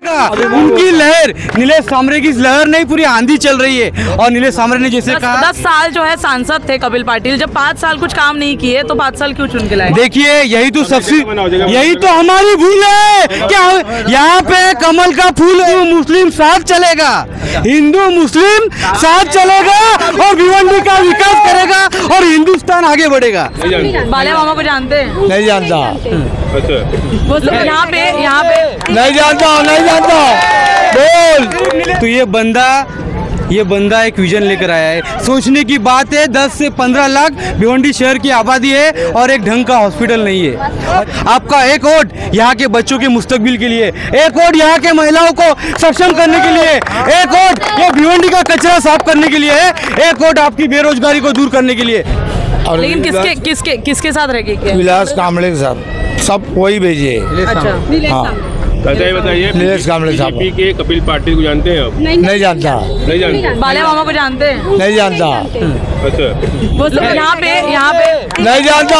चलेगा। उनकी लहर, नीलेश सामरे की लहर नहीं, पूरी आंधी चल रही है। और नीलेश सामरे ने जैसे कहा 10 साल जो है सांसद थे कपिल पाटिल, जब 5 साल कुछ काम नहीं किए तो 5 साल क्यों चुन के लाए? देखिए यही तो हमारी भूल है। क्या यहाँ पे कमल का फूल मुस्लिम साथ चलेगा, हिंदू मुस्लिम साथ चलेगा और भिवंडी का विकास करेगा और हिंदुस्तान आगे बढ़ेगा। बाला मामा को जानते हैं? नहीं जानता। यहाँ पे नहीं जानता बोल। तो ये बंदा एक विजन लेकर आया है। सोचने की बात है, 10 से 15 लाख भिवंडी शहर की आबादी है और एक ढंग का हॉस्पिटल नहीं है। आपका एक वोट यहाँ के बच्चों के मुस्तकबिल के लिए, एक वोट यहाँ के महिलाओं को सक्षम करने के लिए, एक वोट ये भिवंडी का कचरा साफ करने के लिए है, एक वोट आपकी बेरोजगारी को दूर करने के लिए। लेकिन किसके साथ रहेगी? विलास कांबले के साथ, सब वही भेजिए। अच्छा, हाँ बताइए नीलेश कांबले साहब के कपिल पाटिल को जानते हैं आप? नहीं जानता। बाला मामा को जानते हैं? नहीं जानता। अच्छा, यहाँ पे नहीं जानता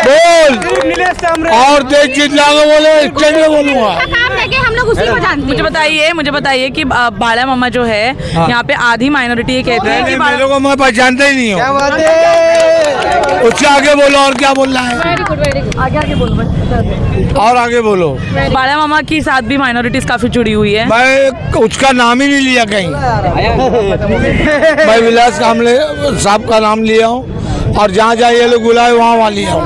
बोल। और तेज चिल्ला के बोले, स्टेज में बोलूंगा। हम लोग उसी को जानते हैं। मुझे बताइए कि बाला मामा जो है यहाँ पे आधी माइनॉरिटी ये कहते हैं कि मेरे को मैं पहचानता ही नहीं हूँ। उससे आगे बोलो और क्या बोलना है। आगे बोलो और आगे बोलो। बाला मामा के साथ भी माइनॉरिटीज काफी जुड़ी हुई है। मैं उसका नाम ही नहीं लिया कहीं। मैं विलास कांबले साहब का नाम लिया हूँ और जहाँ जहाँ ये लोग बुलाए वहाँ लिया हूँ।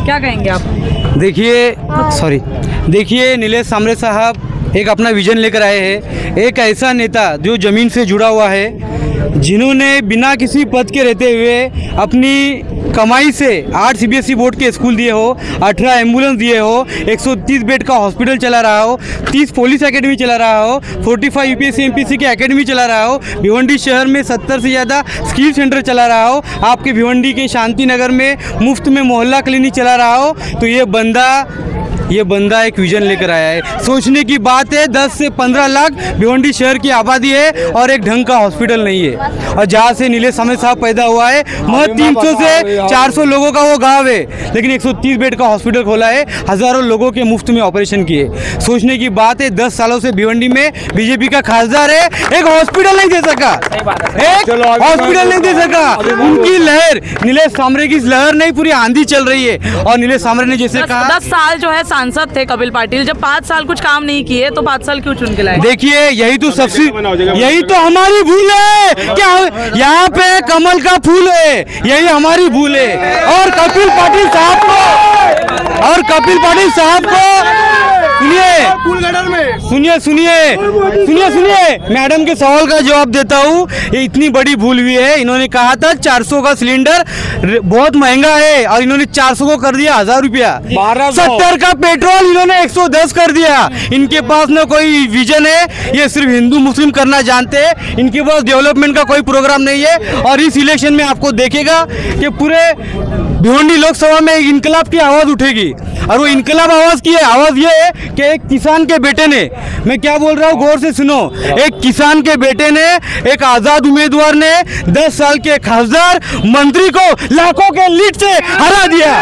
क्या कहेंगे आप? देखिए नीलेश सामरे साहब एक अपना विजन लेकर आए हैं। एक ऐसा नेता जो ज़मीन से जुड़ा हुआ है, जिन्होंने बिना किसी पद के रहते हुए अपनी कमाई से 8 CBSE बोर्ड के स्कूल दिए हो, 18 एम्बुलेंस दिए हो, 130 बेड का हॉस्पिटल चला रहा हो, 30 पुलिस एकेडमी चला रहा हो, 45 UPSC MPSC की एकेडमी चला रहा हो, भिवंडी शहर में 70 से ज़्यादा स्किल सेंटर चला रहा हो, आपके भिवंडी के शांति नगर में मुफ्त में मोहल्ला क्लिनिक चला रहा हो, तो ये बंदा एक विजन लेकर आया है। सोचने की बात है, 10 से 15 लाख भिवंडी शहर की आबादी है और एक ढंग का हॉस्पिटल नहीं है। और जहाँ से नीलेश सामरे साहब पैदा हुआ है, महज 300 से 400 लोगों का वो गांव है, लेकिन 130 बेड का हॉस्पिटल खोला है, हजारों लोगों के मुफ्त में ऑपरेशन किए। सोचने की बात है, 10 सालों से भिवंडी में बीजेपी का खासदार है, एक हॉस्पिटल नहीं दे सका, एक हॉस्पिटल नहीं दे सका। उनकी लहर, नीलेश सामरे की लहर नहीं, पूरी आंधी चल रही है। और नीलेश सामरे ने जैसे कहा 10 साल जो है सांसद थे कपिल पाटिल, जब 5 साल कुछ काम नहीं किए तो 5 साल क्यों चुन के लाए? देखिए यही तो हमारी भूल है। क्या यहाँ पे कमल का फूल है, यही हमारी भूल है। और कपिल पाटिल साहब को सुनिए, मैडम के सवाल का जवाब देता हूँ। ये इतनी बड़ी भूल हुई है, इन्होंने कहा था 400 का सिलेंडर बहुत महंगा है और इन्होंने 400 को कर दिया 1000 रुपया। 70 का पेट्रोल इन्होंने 110 कर दिया। इनके पास ना कोई विजन है, ये सिर्फ हिंदू मुस्लिम करना जानते हैं, इनके पास डेवलपमेंट का कोई प्रोग्राम नहीं है। और इस इलेक्शन में आपको देखेगा कि पूरे भिवंडी लोकसभा में एक इनकलाब की आवाज़ उठेगी। और वो इनकलाब आवाज़ की आवाज़ ये है कि एक किसान के बेटे ने, मैं क्या बोल रहा हूँ गौर से सुनो, एक किसान के बेटे ने, एक आज़ाद उम्मीदवार ने 10 साल के खासदार मंत्री को लाखों के लीड से हरा दिया।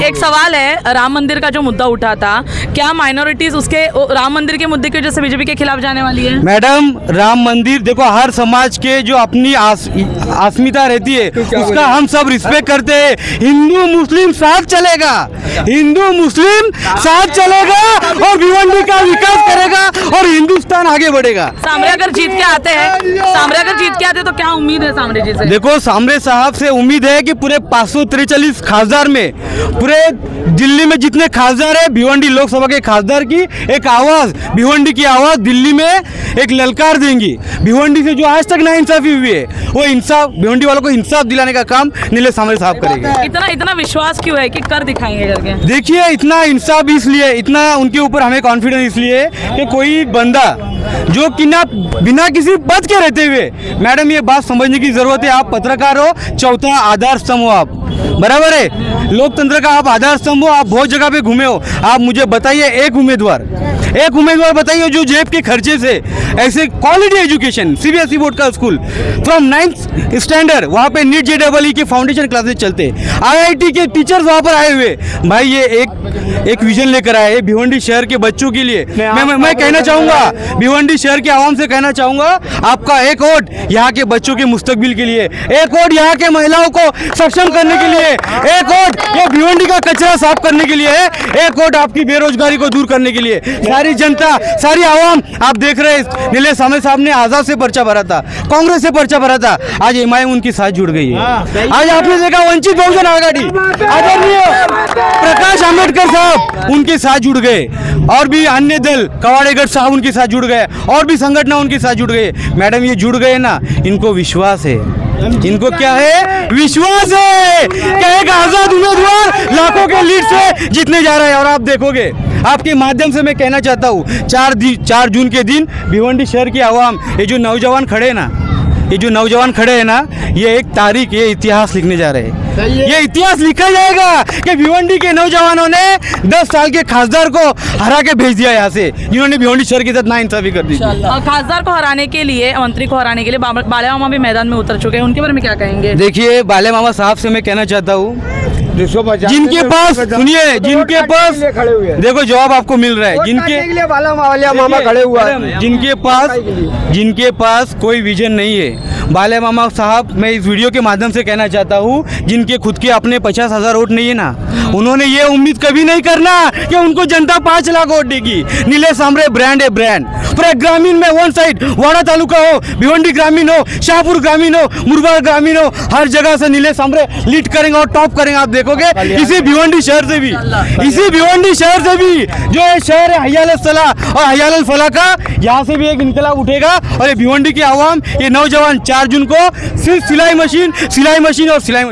एक सवाल है, राम मंदिर का जो मुद्दा उठा था, क्या माइनॉरिटीज उसके राम मंदिर के मुद्दे की वजह से बीजेपी के खिलाफ जाने वाली है? मैडम, राम मंदिर देखो, हर समाज के जो अपनी अस्मिता रहती है उसका हम सब रिस्पेक्ट करते हैं। हिंदू मुस्लिम साथ चलेगा, हिंदू मुस्लिम साथ चलेगा और भिवंडी का विकास करेगा और हिंदुस्तान आगे बढ़ेगा। सामरे अगर जीत के आते हैं तो क्या उम्मीद है सामरे जी से? देखो, सामरे साहब से उम्मीद है कि पूरे 543 खासदार में, पूरे दिल्ली में जितने खासदार है, भिवंडी लोकसभा के खासदार की एक आवाज, भिवंडी की आवाज दिल्ली में एक ललकार देंगी। भिवंडी से जो आज तक नाइंसाफी हुई है, वो इंसाफ, भिवंडी वालों को इंसाफ दिलाने का काम नीलेश सामरे साहब करेंगे। इतना विश्वास क्यों है कि कर दिखाएंगे करके? देखिए, इतना इंसाफ इसलिए, इतना उनके ऊपर हमें कॉन्फिडेंस इसलिए कि कोई बंदा जो कि ना बिना किसी पद के रहते हुए, मैडम ये बात समझने की जरूरत है, आप पत्रकार हो, चौथा आधार स्तंभ हो आप। बराबर है। लोकतंत्र का आप आधार स्तंभ हो, आप बहुत जगह पे घूमे हो, आप मुझे बताइए एक उम्मीदवार बताइए जो जेब के खर्चे से ऐसे क्वालिटी एजुकेशन सीबीएसई बोर्ड का स्कूल फ्रॉम 9th स्टैंडर्ड वहाँ पे नीट JEE के फाउंडेशन क्लासेस चलते, IIT के टीचर्स वहाँ पर आए हुए। भाई ये एक विजन लेकर आए हैं भिवंडी शहर के बच्चों के लिए। मैं कहना चाहूँगा, भिवंडी शहर के आवाम से कहना चाहूँगा, आपका एक वोट यहाँ के बच्चों के मुस्तकबिल के लिए, एक वोट यहाँ के महिलाओं को सक्षम करने के लिए, एक वोट ये भिवंडी का कचरा साफ करने के लिए है, एक वोट आपकी बेरोजगारी को दूर करने के लिए। सारी जनता, सारी आवाम, आप देख रहे हैं नीले सामे साहब ने आजाद से पर्चा भरा था, कांग्रेस से पर्चा भरा था, आज MIM उनके साथ जुड़ गई है। आज आपने देखा वंचित बहुजन आघाड़ी आदरणीय प्रकाश आंबेडकर साहब उनके साथ जुड़ गए, और भी अन्य दल कवाड़ेगढ़ साहब उनके साथ जुड़ गए, और भी संगठन उनके साथ जुड़ गए। मैडम ये जुड़ गए ना, इनको विश्वास है, इनको क्या है, विश्वास है कि एक आजाद उम्मीदवार लाखों के लीड से जीतने जा रहा है। और आप देखोगे, आपके माध्यम से मैं कहना चाहता हूँ, 4 जून के दिन भिवंडी शहर की आवाम, ये जो नौजवान खड़े हैं ना, ये एक तारीख, ये इतिहास लिखने जा रहे हैं। ये इतिहास लिखा जाएगा कि भिवंडी के नौजवानों ने 10 साल के खासदार को हरा के भेज दिया यहाँ से, जिन्होंने भिवंडी शहर के साथ नाइंसाफी कर दी। खासदार को हराने के लिए, मंत्री को हराने के लिए बाले मामा भी मैदान में उतर चुके हैं, उनके बारे में क्या कहेंगे? देखिए, बाले मामा साहब से मैं कहना चाहता हूँ, जिनके पास, सुनिए, जिनके पास, देखो जवाब आपको मिल रहा है, जिनके पास कोई विजन नहीं है, बाले मामा साहब, मैं इस वीडियो के माध्यम से कहना चाहता हूँ, जिनके खुद के अपने 50,000 वोट नहीं है ना, उन्होंने ये उम्मीद कभी नहीं करना कि उनको जनता 5 लाख वोट देगी। नीले सांबरे ब्रांड है, ब्रांड पूरे ग्रामीण में, वन साइड वाड़ा तालुका हो, भिवंडी ग्रामीण हो, शाहपुर ग्रामीण हो, मुरबाड ग्रामीण हो, हर जगह से नीले सांबरे लीड करेंगे और टॉप करेंगे। आप देखोगे इसी भिवंडी शहर से भी, जो ये शहर है हयाल सलाह और हयाल फला का, यहाँ से भी एक इनकलाब उठेगा। और ये भिवंडी की आवाम, ये नौजवान 4 जून को सिर्फ सिलाई मशीन और सिलाई